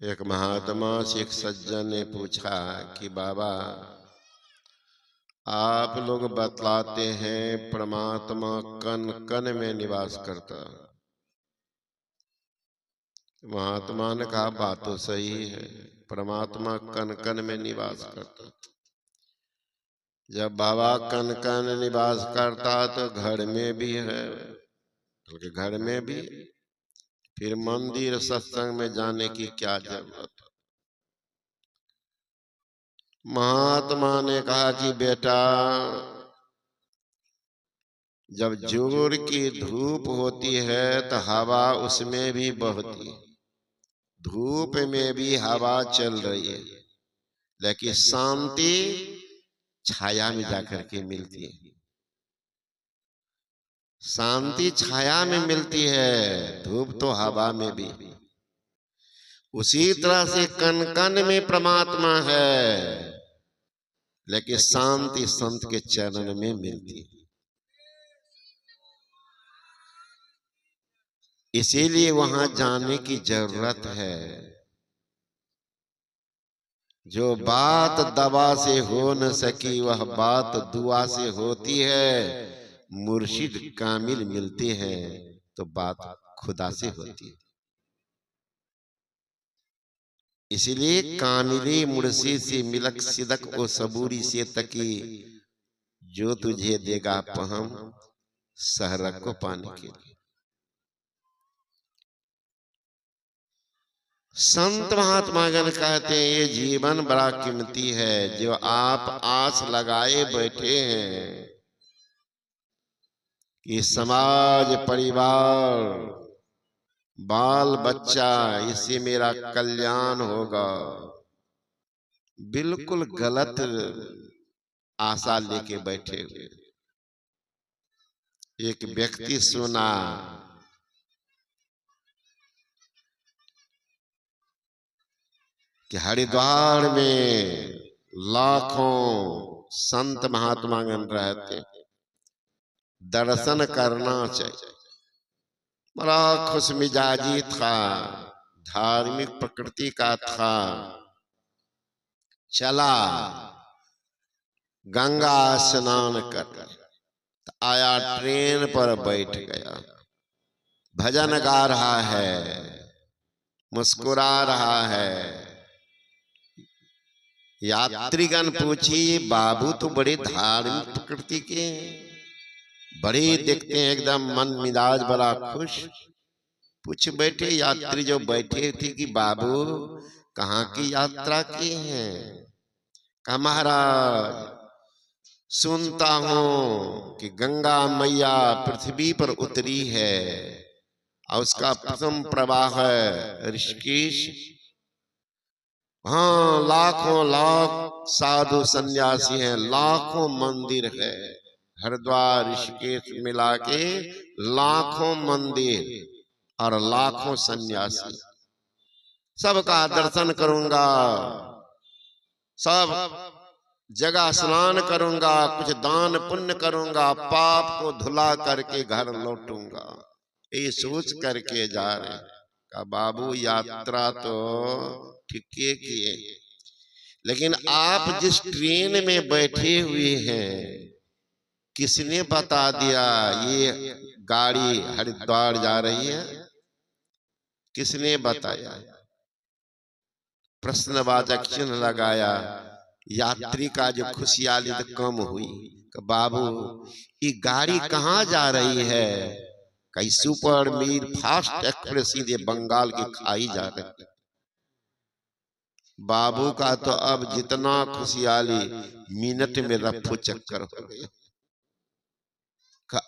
एक महात्मा से एक सज्जन ने पूछा कि बाबा, आप लोग बतलाते हैं परमात्मा कण कण में निवास करता। महात्मा ने कहा, बात तो सही है, परमात्मा कण कण में निवास करता। जब बाबा कण कण निवास करता तो घर में भी है, बल्कि घर में भी, फिर मंदिर सत्संग में जाने की क्या जरूरत। महात्मा ने कहा कि बेटा, जब जोर की धूप होती है तो हवा उसमें भी बहती, धूप में भी हवा चल रही है, लेकिन शांति छाया में जाकर के मिलती है। शांति छाया में मिलती है, धूप तो हवा में भी। उसी तरह से कण कण में परमात्मा है, लेकिन शांति संत के चरण में मिलती है। इसीलिए वहां जाने की जरूरत है। जो बात दवा से हो न सकी वह बात दुआ से होती है। मुर्शिद कामिल मिलते हैं तो बात खुदा से होती है। इसलिए कामिली मुर्शिद से मिलक सिदक ओ सबूरी से तकी, जो तुझे देगा पहम सहरक को पाने के लिए। संत महात्मागण कहते हैं ये जीवन बड़ा कीमती है। जो आप आस लगाए बैठे हैं कि समाज, परिवार, बाल बच्चा, इससे मेरा कल्याण होगा, बिल्कुल गलत आशा लेके बैठे हुए। एक व्यक्ति सुना कि हरिद्वार में लाखों संत महात्मागण रहते, दर्शन करना चाहिए। बड़ा खुशमिजाजी था, धार्मिक प्रकृति का था। चला गंगा स्नान कर आया, ट्रेन पर बैठ गया, भजन गा रहा है, मुस्कुरा रहा है। यात्रीगण पूछी, बाबू तो बड़े धार्मिक प्रकृति के हैं, बड़े देखते हैं एकदम मन मिजाज बड़ा खुश। पूछ बैठे यात्री जो बैठे थे कि बाबू कहाँ की यात्रा की हैं? कहा महाराज, सुनता हूं कि गंगा मैया पृथ्वी पर उतरी है और उसका प्रथम प्रवाह है ऋषिकेश। हाँ, लाखों लाख साधु सन्यासी हैं, लाखों मंदिर है, हरिद्वार ऋषिकेश मिला के लाखों मंदिर और लाखों सन्यासी। सबका दर्शन करूंगा, सब जगह स्नान करूंगा, कुछ दान पुण्य करूंगा, पाप को धुला करके घर लौटूंगा, ये सोच करके जा रहे। का बाबू यात्रा तो ठीक किए, लेकिन आप जिस ट्रेन में बैठे हुए हैं, किसने बता दिया ये गाड़ी हरिद्वार जा रही है? किसने बताया? प्रश्नवाचक चिन्ह लगाया। यात्री का जो खुशहाली तो कम हुई। बाबू ये गाड़ी कहाँ जा रही है? कई सुपर मीर फास्ट एक्सप्रेस सीधे बंगाल की खाई जा रही है। बाबू का तो अब जितना खुशहाली मिनट में रफ्फू चक्कर हो गया।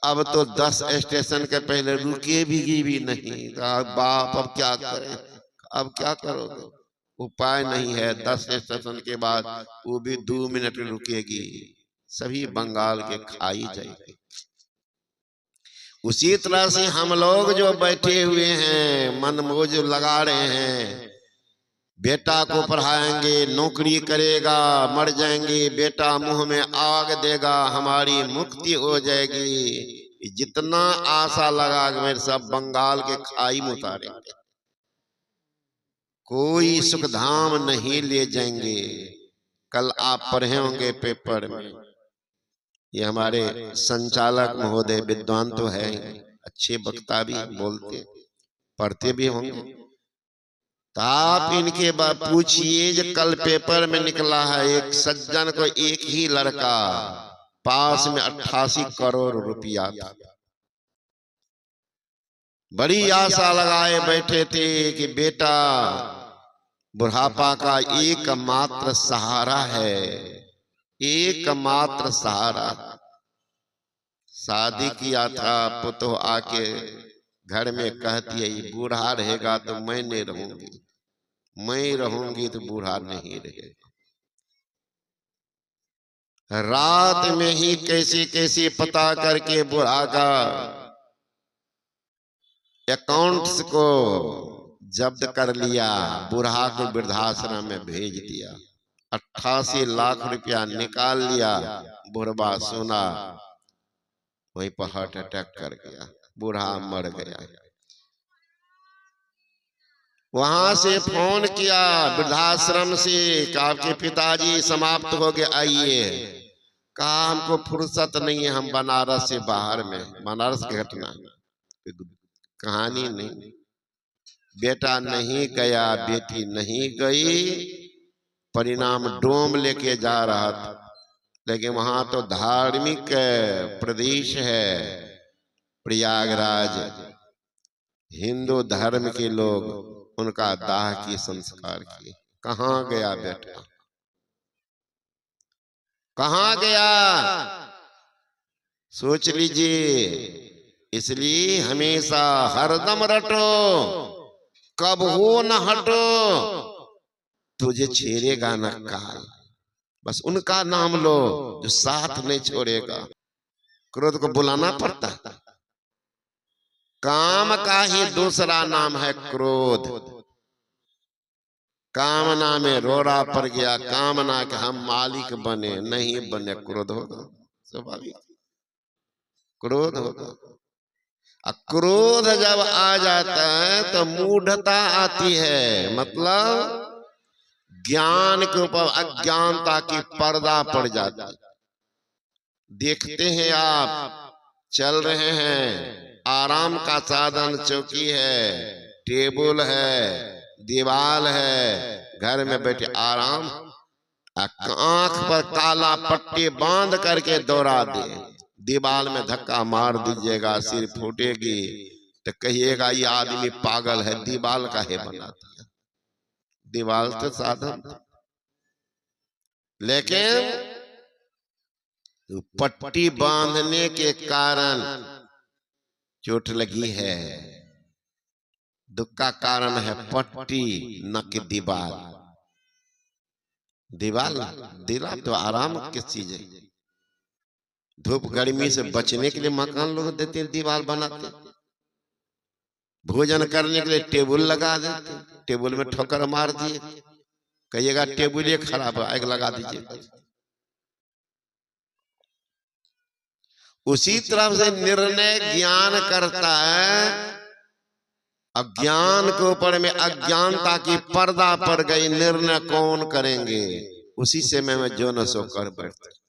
अब तो 10 स्टेशन के पहले रुके भी नहीं। बाप अब क्या करें? अब क्या करोगे? उपाय नहीं है। 10 स्टेशन के बाद वो भी 2 मिनट रुकेगी, सभी बंगाल के खाई जाएगी। उसी तरह से हम लोग जो बैठे हुए हैं, मन मौज लगा रहे हैं, बेटा को पढ़ाएंगे, नौकरी करेगा, मर जाएंगे, बेटा मुंह में आग देगा, हमारी मुक्ति हो जाएगी, जितना आशा लगा मेरे सब बंगाल के खाई में उतारेंगे। कोई सुखधाम नहीं ले जाएंगे। कल आप पढ़े होंगे पेपर में, ये हमारे संचालक महोदय विद्वान तो है, अच्छे वक्ता भी बोलते पढ़ते भी होंगे, तो आप इनके पूछिए जो कल पेपर में निकला है एक सज्जन को एक ही लड़का, पास में 88 करोड़ रुपया था। बड़ी आशा लगाए बैठे थे कि बेटा बुढ़ापा का एकमात्र सहारा है, एकमात्र सहारा। शादी किया था, पुतोह आके घर में कहती है ये बूढ़ा रहेगा तो मैं नहीं रहूंगी, मैं रहूंगी तो बूढ़ा नहीं रहेगा। रात में ही कैसे कैसे पता करके बूढ़ा का अकाउंट्स को जब्त कर लिया, बूढ़ा को वृद्धाश्रम में भेज दिया, 88 लाख रुपया निकाल लिया। बुढ़वा सोना वहीं पर हार्ट अटैक कर गया, बूढ़ा मर गया। वहां से फोन किया वृद्धाश्रम से कि आपके पिताजी समाप्त हो गए, आइए। कहा हमको फुर्सत नहीं है, हम बनारस से बाहर में, बनारस की घटना कहानी नहीं। बेटा नहीं गया, बेटी नहीं गई, परिणाम डोम लेके जा रहा था। लेकिन वहां तो धार्मिक प्रदेश है प्रयागराज, हिंदू धर्म के लोग उनका दाह की संस्कार किए। कहाँ गया बेटा, कहाँ गया, सोच लीजिए। इसलिए हमेशा हरदम रटो, कब हो न हटो, तुझे छेड़ेगा न काल। बस उनका नाम लो जो साथ नहीं छोड़ेगा। क्रोध को बुलाना पड़ता, काम का ही दूसरा नाम है क्रोध। कामना में रोड़ा पड़ गया, कामना के हम मालिक बने, नहीं बने, क्रोध होगा, स्वाभाविक क्रोध होगा। क्रोध जब आ जाता है तो मूढ़ता आती है, मतलब ज्ञान के ऊपर अज्ञानता की पर्दा पड़ जाती है। देखते हैं आप चल रहे हैं, आराम का साधन चौकी है, टेबल है, दीवार है, घर में बैठे आराम, आंख पर काला पट्टी बांध करके दौड़ा दे, दीवार में धक्का मार दीजिएगा, सिर फूटेगी तो कहिएगा ये आदमी पागल है, दीवार का है बना दिया। दीवार तो साधन, लेकिन पट्टी बांधने के कारण चोट लगी है। दुख का कारण है पट्टी, न कि दीवार। दीवार दिला तो आराम किस चीज है, धूप गर्मी से बचने के लिए मकान लोग देते हैं, दीवार बनाते, भोजन करने के लिए टेबल लगा देते, टेबल में ठोकर मार दिए, कहिएगा टेबल ये खराब है, आग लगा दीजिए। उसी तरह से निर्णय ज्ञान करता है, अज्ञान के ऊपर में अज्ञानता की पर्दा पड़ गई, निर्णय कौन करेंगे, उसी से मैं जो न सो कर बैठते।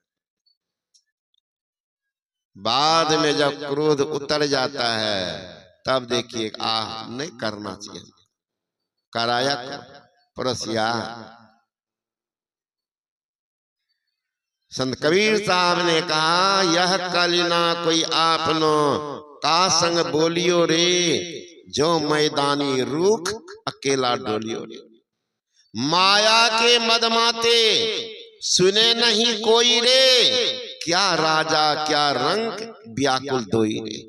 बाद में जब क्रोध उतर जाता है तब देखिए नहीं करना चाहिए, कराया पड़ोसिया। संत कबीर साहब ने कहा यह कलिना कोई आपनो का संग बोलियो रे, जो मैदानी रूख अकेला डोलियो रे। माया के मदमाते सुने नहीं कोई रे, क्या राजा क्या रंग व्याकुल दोई रे।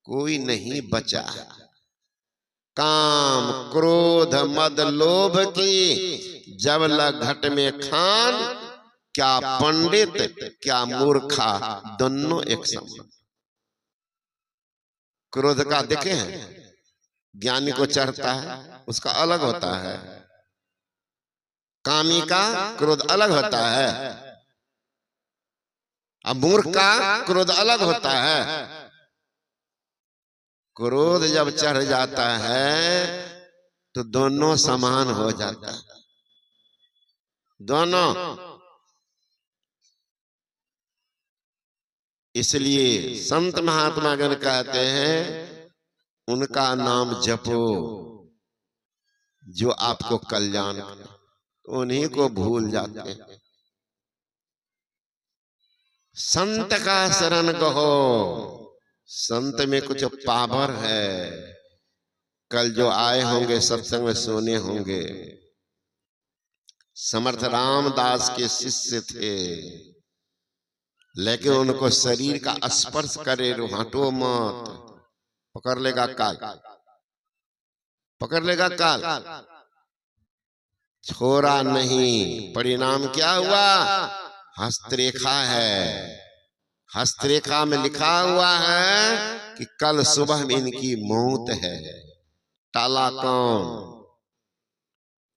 कोई नहीं बचा, काम क्रोध मद लोभ की जब लग घट में खान, क्या पंडित क्या मूर्खा दोनों एक समान। क्रोध का देखे हैं, ज्ञानी को चढ़ता है उसका अलग होता है, कामी का क्रोध अलग होता है, अब मूर्ख का क्रोध अलग होता है। क्रोध जब चढ़ जाता है तो दोनों समान हो जाता है, दोनों। इसलिए संत महात्मा गण कहते हैं उनका नाम जपो जो आपको कल्याण करे, तो उन्हीं को भूल जाते हैं। संत का शरण कहो, संत में कुछ पावर है। कल जो आए होंगे सत्संग में सुने होंगे, समर्थ रामदास के शिष्य थे, लेकिन उनको शरीर का स्पर्श करे हटो मत, पकड़ लेगा काल, पकड़ लेगा काल। छोड़ा नहीं, परिणाम क्या हुआ? हस्तरेखा है, हस्तरेखा में लिखा हुआ है कि कल सुबह में इनकी मौत है। टाला कौन?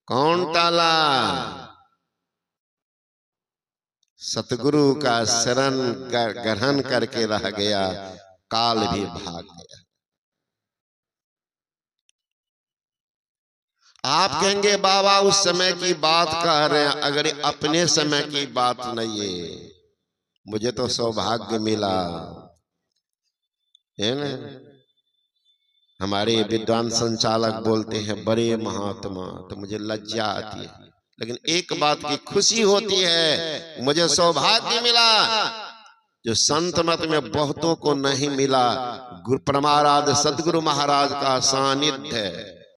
कौन टाला? सतगुरु का शरण ग्रहण करके रह गया, काल भी भाग गया। आप कहेंगे बाबा उस समय की बात कह रहे हैं, अगर अपने समय की बात नहीं है। मुझे तो सौभाग्य मिला है ना, हमारे विद्वान संचालक बोलते हैं बड़े महात्मा, तो मुझे लज्जा आती है। लेकिन एक बात की खुशी होती है, मुझे सौभाग्य मिला जो संत मत में बहुतों को नहीं मिला। गुरु परमाराध्य सदगुरु महाराज का सानिध्य है।